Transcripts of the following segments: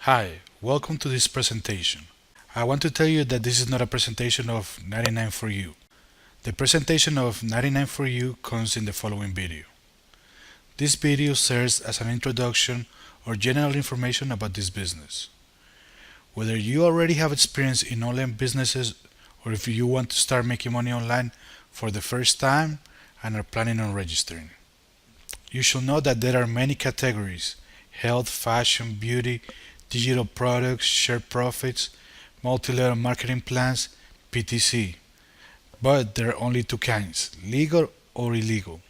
Hi, welcome to this presentation. I want to tell you that this is not a presentation of 99ForYou. The presentation of 99ForYou comes in the following video. This video serves as an introduction or general information about this business. Whether you already have experience in online businesses or if you want to start making money online for the first time and are planning on registering. You should know that there are many categories: health, fashion, beauty, digital products, shared profits, multi-level marketing plans, PTC. But there are only two kinds: legal or illegal.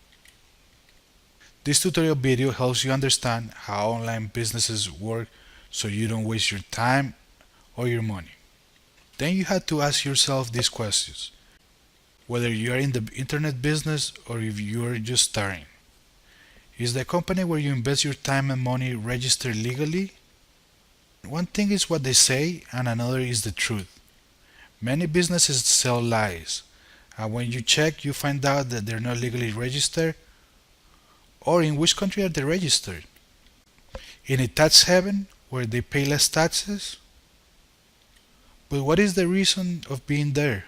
This tutorial video helps you understand how online businesses work so you don't waste your time or your money. Then you have to ask yourself these questions: whether you are in the internet business or if you are just starting. Is the company where you invest your time and money registered legally? One thing is what they say, and another is the truth. Many businesses sell lies, and when you check, you find out that they're not legally registered. Or in which country are they registered? In a tax haven where they pay less taxes? But what is the reason of being there?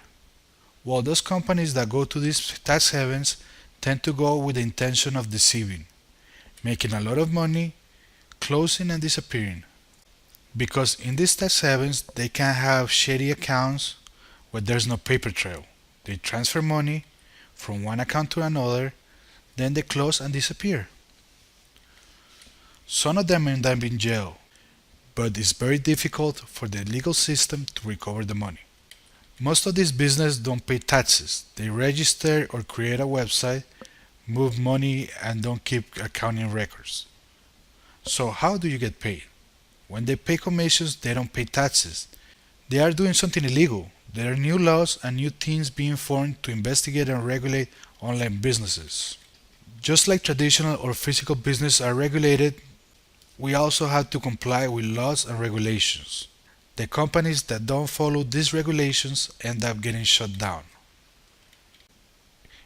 Well, those companies that go to these tax havens tend to go with the intention of deceiving, making a lot of money, closing and disappearing. Because in these tax havens, they can have shady accounts where there's no paper trail. They transfer money from one account to another, then they close and disappear. Some of them end up in jail, but it's very difficult for the legal system to recover the money. Most of these businesses don't pay taxes. They register or create a website, move money, and don't keep accounting records. So how do you get paid? When they pay commissions, they don't pay taxes. They are doing something illegal. There are new laws and new teams being formed to investigate and regulate online businesses. Just like traditional or physical business are regulated, we also have to comply with laws and regulations. The companies that don't follow these regulations end up getting shut down.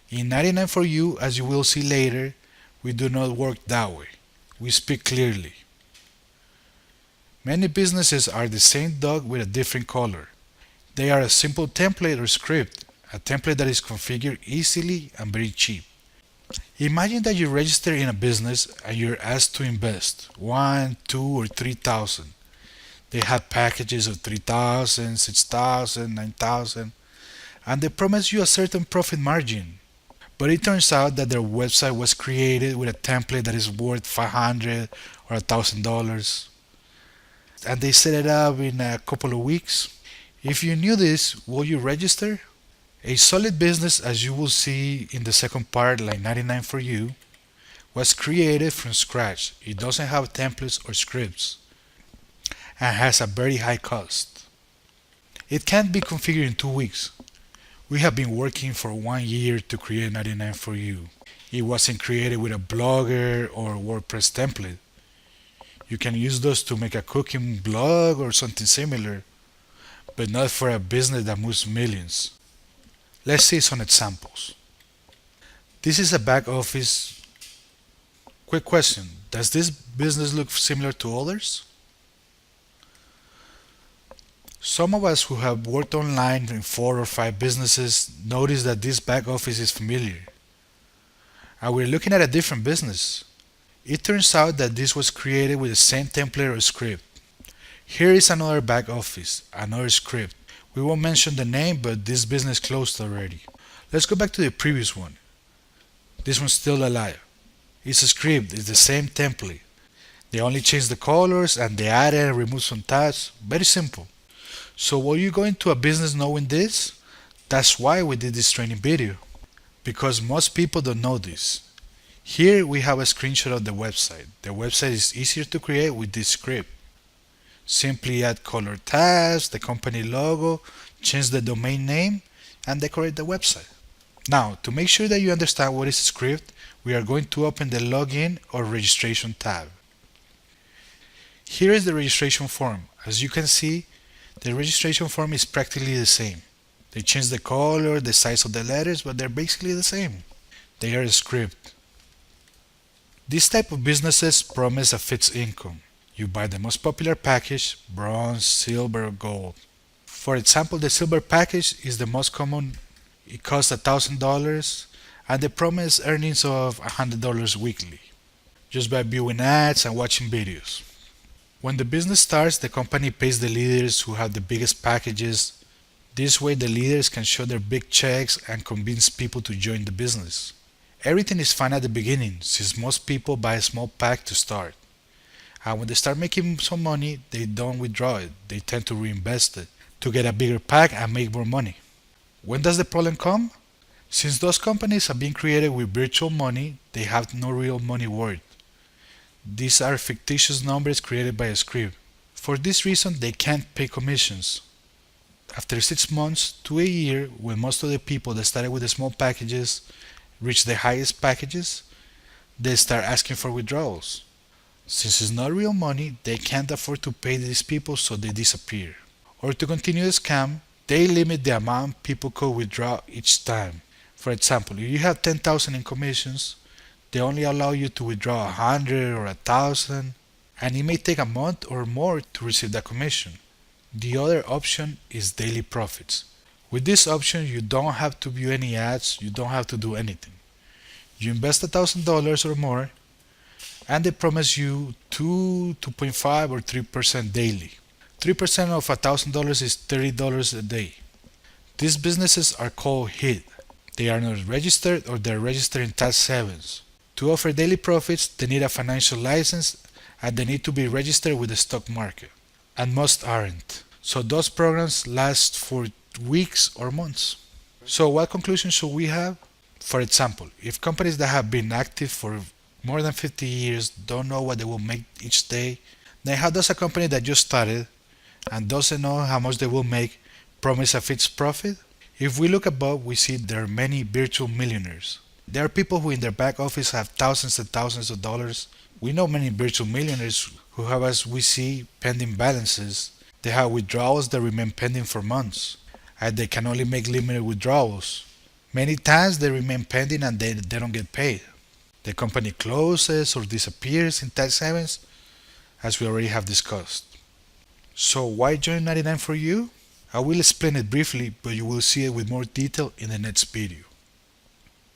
In 99ForYou, as you will see later, we do not work that way. We speak clearly. Many businesses are the same dog with a different color. They are a simple template or script, a template that is configured easily and very cheap. Imagine that you register in a business and you're asked to invest 1, 2, or 3,000. They have packages of 3,000, 6,000, 9,000, and they promise you a certain profit margin. But it turns out that their website was created with a template that is worth $500 or $1,000, and they set it up in a couple of weeks. If you knew this, will you register? A solid business, as you will see in the second part, like 99ForYou, was created from scratch. It doesn't have templates or scripts and has a very high cost. It can't be configured in 2 weeks. We have been working for 1 year to create 99ForYou. It wasn't created with a Blogger or WordPress template. You can use those to make a cooking blog or something similar, but not for a business that moves millions. Let's see some examples. This is a back office. Quick question: does this business look similar to others? Some of us who have worked online in 4 or 5 businesses notice that this back office is familiar. And we're looking at a different business. It turns out that this was created with the same template or script. Here is another back office, another script. We won't mention the name, but this business closed already. Let's go back to the previous one. This one's still alive. It's a script, it's the same template. They only changed the colors and they added and removed some tabs. Very simple. So will you go into a business knowing this? That's why we did this training video. Because most people don't know this. Here we have a screenshot of the website. The website is easier to create with this script. Simply add color tabs, the company logo, change the domain name, and decorate the website. Now, to make sure that you understand what is a script, we are going to open the login or registration tab. Here is the registration form. As you can see, the registration form is practically the same. They change the color, the size of the letters, but they're basically the same. They are a script. This type of businesses promise a fixed income. You buy the most popular package, bronze, silver, or gold. For example, the silver package is the most common. It costs $1,000 and the promised earnings of $100 weekly, just by viewing ads and watching videos. When the business starts, the company pays the leaders who have the biggest packages. This way, the leaders can show their big checks and convince people to join the business. Everything is fine at the beginning, since most people buy a small pack to start. And when they start making some money, they don't withdraw it. They tend to reinvest it to get a bigger pack and make more money. When does the problem come? Since those companies have been created with virtual money, they have no real money worth. These are fictitious numbers created by a script. For this reason, they can't pay commissions. After 6 months to a year, when most of the people that started with the small packages reach the highest packages, they start asking for withdrawals. Since it's not real money, they can't afford to pay these people, so they disappear. Or to continue the scam, they limit the amount people could withdraw each time. For example, if you have 10,000 in commissions, they only allow you to withdraw 100 or 1,000, and it may take a month or more to receive that commission. The other option is daily profits. With this option, you don't have to view any ads, you don't have to do anything. You invest $1,000 or more, and they promise you 2.5 or 3% daily. 3% of $1,000 is $30 a day. These businesses are called HIT. They are not registered or they're registered in tax havens. To offer daily profits, they need a financial license and they need to be registered with the stock market. And most aren't. So those programs last for weeks or months. So what conclusion should we have? For example, if companies that have been active for more than 50 years don't know what they will make each day, then how does a company that just started and doesn't know how much they will make promise a fixed profit? If we look above, we see there are many virtual millionaires. There are people who in their back office have thousands and thousands of dollars. We know many virtual millionaires who have, as we see, pending balances. They have withdrawals that remain pending for months, and they can only make limited withdrawals. Many times they remain pending and they don't get paid. The company closes or disappears in tax havens, as we already have discussed. So why join 99ForYou? I will explain it briefly, but you will see it with more detail in the next video.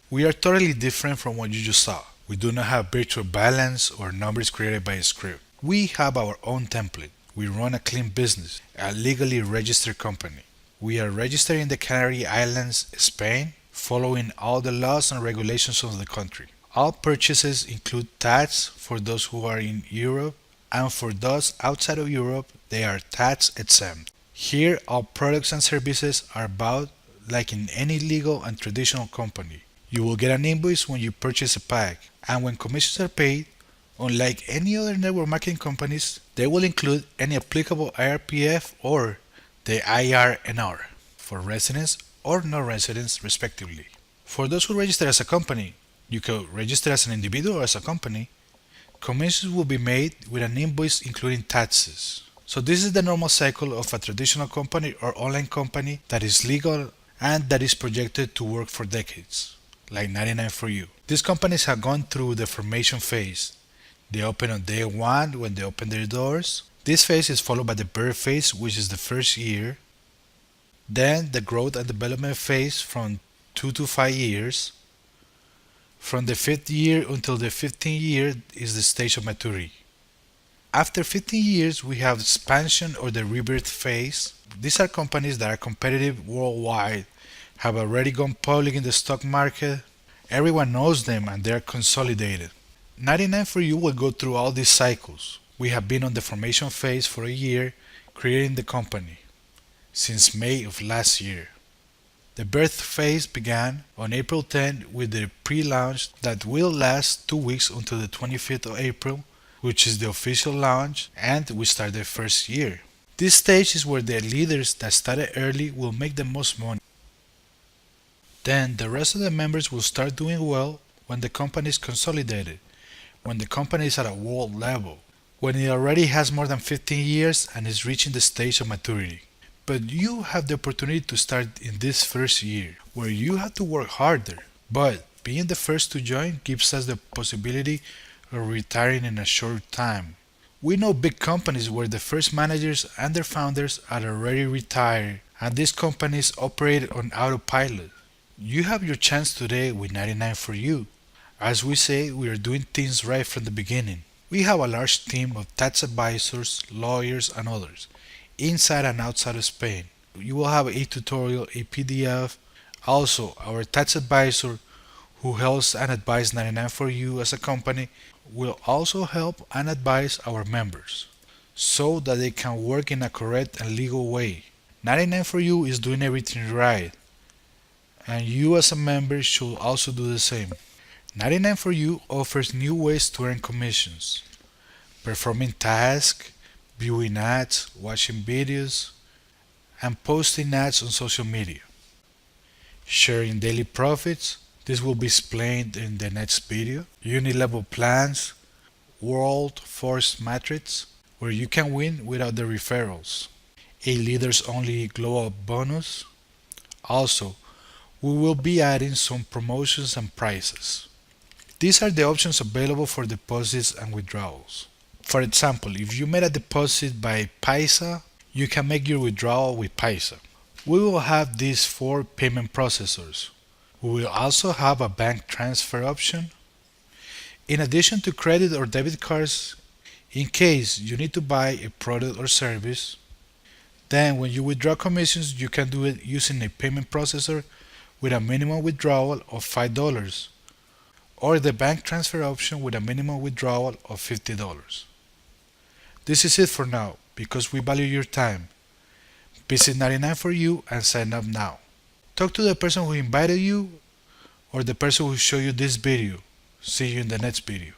We are totally different from what you just saw. We do not have virtual balance or numbers created by a script. We have our own template. We run a clean business, a legally registered company. We are registered in the Canary Islands, Spain, following all the laws and regulations of the country. All purchases include tax for those who are in Europe, and for those outside of Europe, they are tax exempt. Here, all products and services are bought like in any legal and traditional company. You will get an invoice when you purchase a pack, and when commissions are paid, unlike any other network marketing companies, they will include any applicable IRPF or the IRNR for residents or non-residents respectively. For those who register as a company, you can register as an individual or as a company, commissions will be made with an invoice including taxes. So this is the normal cycle of a traditional company or online company that is legal and that is projected to work for decades, like 99ForYou. These companies have gone through the formation phase. They open on day 1 when they open their doors. This phase is followed by the birth phase, which is the first year. Then the growth and development phase from 2 to 5 years. From the 5th year until the 15th year is the stage of maturity. After 15 years, we have expansion or the rebirth phase. These are companies that are competitive worldwide, have already gone public in the stock market. Everyone knows them and they are consolidated. 99ForYou will go through all these cycles. We have been on the formation phase for a year, creating the company, since May of last year. The birth phase began on April 10 with the pre-launch that will last 2 weeks until the 25th of April, which is the official launch, and we start the first year. This stage is where the leaders that started early will make the most money. Then the rest of the members will start doing well when the company is consolidated, when the company is at a world level, when it already has more than 15 years and is reaching the stage of maturity. But you have the opportunity to start in this first year, where you have to work harder. But being the first to join gives us the possibility of retiring in a short time. We know big companies where the first managers and their founders are already retired, and these companies operate on autopilot. You have your chance today with 99ForYou. As we say, we are doing things right from the beginning. We have a large team of tax advisors, lawyers, and others, inside and outside of Spain. You will have a tutorial, a PDF. Also, our tax advisor who helps and advises 99ForYou as a company will also help and advise our members so that they can work in a correct and legal way. 99ForYou is doing everything right, and you as a member should also do the same. 99ForYou offers new ways to earn commissions, performing tasks, viewing ads, watching videos, and posting ads on social media. Sharing daily profits, this will be explained in the next video. Unilevel plans, World Force Matrix, where you can win without the referrals. A leaders only glow up bonus. Also, we will be adding some promotions and prices. These are the options available for deposits and withdrawals. For example, if you made a deposit by Paisa, you can make your withdrawal with Paisa. We will have these 4 payment processors. We will also have a bank transfer option. In addition to credit or debit cards, in case you need to buy a product or service, then when you withdraw commissions, you can do it using a payment processor with a minimum withdrawal of $5 or the bank transfer option with a minimum withdrawal of $50. This is it for now because we value your time. Visit 99ForYou and sign up now. Talk to the person who invited you or the person who showed you this video. See you in the next video.